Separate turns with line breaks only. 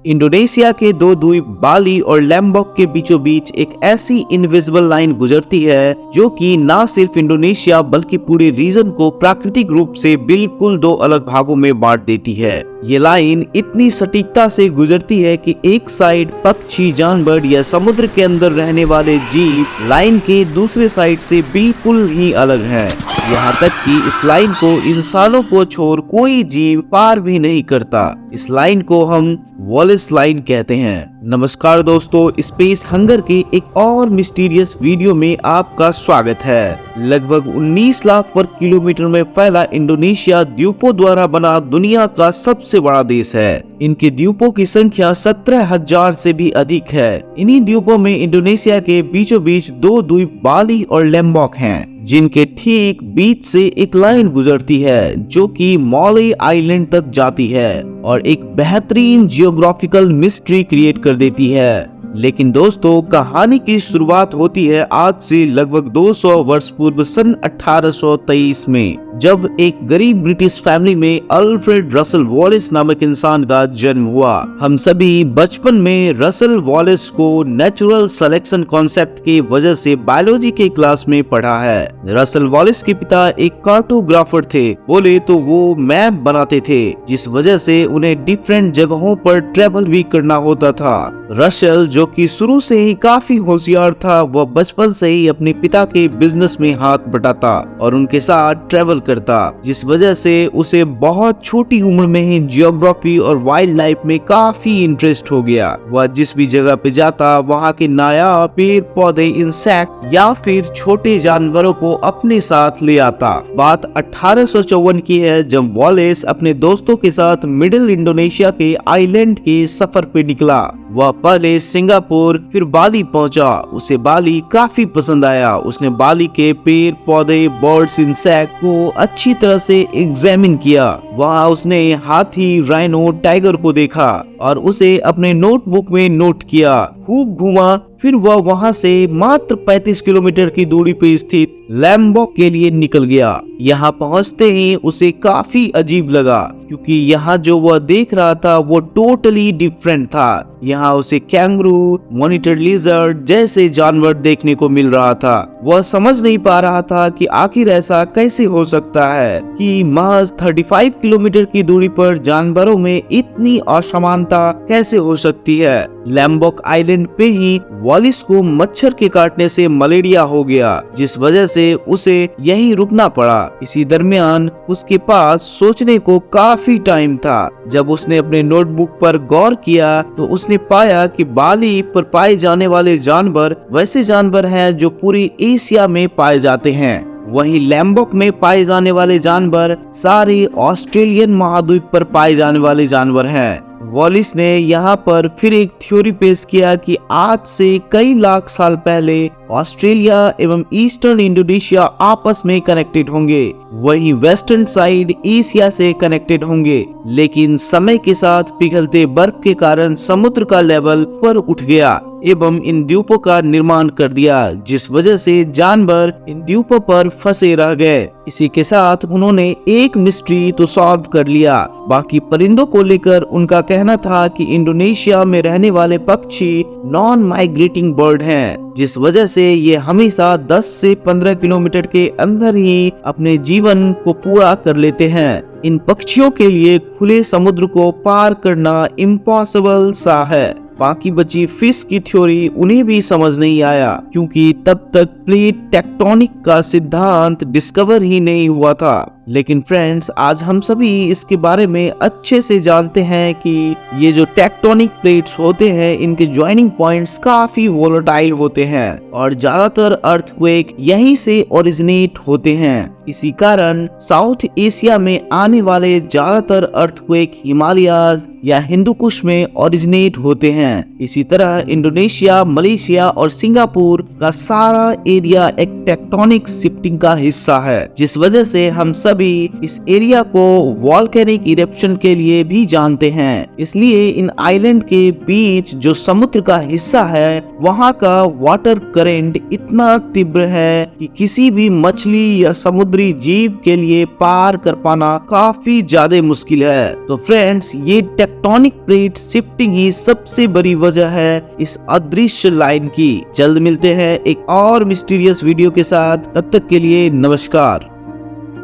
Indonesia के दो द्वीप बाली और लैम्बोक के बीचों बीच एक ऐसी इनविजिबल लाइन गुजरती है जो कि न सिर्फ इंडोनेशिया बल्कि पूरे रीजन को प्राकृतिक रूप से बिल्कुल दो अलग भागों में बांट देती है। ये लाइन इतनी सटीकता से गुजरती है कि एक साइड पक्षी, जानवर या समुद्र के अंदर रहने वाले जीव लाइन के दूसरे साइड से बिल्कुल ही अलग हैं। यहाँ तक कि इस लाइन को इंसानों को छोड़ कोई जीव पार भी नहीं करता। इस लाइन को हम वॉलेस लाइन कहते हैं। नमस्कार दोस्तों, स्पेस हंगर के एक और मिस्टीरियस वीडियो में आपका स्वागत है। लगभग 19 लाख वर्ग किलोमीटर में फैला इंडोनेशिया द्वीपों द्वारा बना दुनिया का सबसे बड़ा देश है। इनके द्वीपों की संख्या 17,000 से भी अधिक है। इन्हीं द्वीपों में इंडोनेशिया के बीचों बीच दो द्वीप बाली और लैम्बोक हैं, जिनके ठीक बीच से एक लाइन गुजरती है जो कि मॉले आइलैंड तक जाती है और एक बेहतरीन जियोग्राफिकल मिस्ट्री क्रिएट कर देती है। लेकिन दोस्तों, कहानी की शुरुआत होती है आज से लगभग 200 वर्ष पूर्व सन 1823 में, जब एक गरीब ब्रिटिश फैमिली में अल्फ्रेड रसल वॉलेस नामक इंसान का जन्म हुआ। हम सभी बचपन में रसल वॉलेस को नेचुरल सिलेक्शन कॉन्सेप्ट की वजह से बायोलॉजी के क्लास में पढ़ा है। रसल वॉलेस के पिता एक कार्टोग्राफर थे। बोले तो वो मैप बनाते थे, जिस वजह से उन्हें डिफरेंट जगहों पर ट्रेवल भी करना होता था। रसल, जो कि शुरू से ही काफी होशियार था, वह बचपन से ही अपने पिता के बिजनेस में हाथ बटाता और उनके साथ ट्रेवल करता, जिस वजह से उसे बहुत छोटी उम्र में ही जियोग्राफी और वाइल्ड लाइफ में काफी इंटरेस्ट हो गया। वह जिस भी जगह पे जाता, वहाँ के नायाब पेड़ पौधे, इंसेक्ट या फिर छोटे जानवरों को अपने साथ ले आता। बात 1854 की है, जब वॉलेस अपने दोस्तों के साथ मिडिल इंडोनेशिया के आइलैंड के सफर पे निकला। वह पहले सिंगापुर फिर बाली पहुंचा। उसे बाली काफी पसंद आया। उसने बाली के पेड़ पौधे, बर्ड्स, इंसेक्ट को अच्छी तरह से एग्जामिन किया। वहाँ उसने हाथी, राइनो, टाइगर को देखा और उसे अपने नोटबुक में नोट किया। खूब घूमा, फिर वह वहाँ से मात्र 35 किलोमीटर की दूरी पर स्थित लैम्बोक के लिए निकल गया। यहाँ पहुँचते ही उसे काफी अजीब लगा, क्योंकि यहाँ जो वह देख रहा था वो टोटली डिफरेंट था। यहाँ उसे कैंगरू, मॉनिटर लिजर्ड जैसे जानवर देखने को मिल रहा था। वह समझ नहीं पा रहा था कि आखिर ऐसा कैसे हो सकता है कि महज 35 किलोमीटर की दूरी पर जानवरों में इतनी असमानता कैसे हो सकती है। लैम्बोक आइलैंड पे ही वॉलिस को मच्छर के काटने से मलेरिया हो गया, जिस वजह से उसे यहीं रुकना पड़ा। इसी दरमियान उसके पास सोचने को काफी टाइम था। जब उसने अपने नोटबुक पर गौर किया तो उसने पाया कि बाली पर पाए जाने वाले जानवर वैसे जानवर हैं जो पूरी एशिया में पाए जाते हैं। वहीं लैम्बोक में पाए जाने वाले जानवर सारे ऑस्ट्रेलियन महाद्वीप पर पाए जाने वाले जानवर हैं। वॉलिस ने यहाँ पर फिर एक थ्योरी पेश किया कि आज से कई लाख साल पहले ऑस्ट्रेलिया एवं ईस्टर्न इंडोनेशिया आपस में कनेक्टेड होंगे, वहीं वेस्टर्न साइड एशिया से कनेक्टेड होंगे। लेकिन समय के साथ पिघलते बर्फ के कारण समुद्र का लेवल पर उठ गया एवं इन द्वीपों का निर्माण कर दिया, जिस वजह से जानवर इन द्वीपों पर फंसे रह गए। इसी के साथ उन्होंने एक मिस्ट्री तो सॉल्व कर लिया। बाकी परिंदों को लेकर उनका कहना था कि इंडोनेशिया में रहने वाले पक्षी नॉन माइग्रेटिंग बर्ड हैं, जिस वजह से ये हमेशा 10 से 15 किलोमीटर के अंदर ही अपने जीवन को पूरा कर लेते हैं। इन पक्षियों के लिए खुले समुद्र को पार करना इम्पॉसिबल सा है। बाकी बची फिश की थ्योरी उन्हें भी समझ नहीं आया, क्योंकि तब तक प्लेट टेक्टोनिक का सिद्धांत डिस्कवर ही नहीं हुआ था। लेकिन फ्रेंड्स, आज हम सभी इसके बारे में अच्छे से जानते हैं कि ये जो टेक्टोनिक प्लेट्स होते हैं, इनके ज्वाइनिंग पॉइंट्स काफी वोलेटाइल होते हैं और ज्यादातर अर्थक्वेक यहीं से ओरिजिनेट होते हैं। इसी कारण साउथ एशिया में आने वाले ज्यादातर अर्थक्वेक हिमालयाज या हिंदुकुश में ओरिजिनेट होते हैं। इसी तरह इंडोनेशिया, मलेशिया और सिंगापुर का सारा एरिया एक टेक्टोनिक शिफ्टिंग का हिस्सा है, जिस वजह से हम सब सभी इस एरिया को वॉल्केनिक इरेप्शन के लिए भी जानते हैं। इसलिए इन आइलैंड के बीच जो समुद्र का हिस्सा है वहाँ का वाटर करंट इतना तीव्र है कि किसी भी मछली या समुद्री जीव के लिए पार कर पाना काफी ज्यादा मुश्किल है। तो फ्रेंड्स, ये टेक्टोनिक प्लेट शिफ्टिंग ही सबसे बड़ी वजह है इस अदृश्य लाइन की। जल्द मिलते हैं एक और मिस्टीरियस वीडियो के साथ, तब तक के लिए नमस्कार।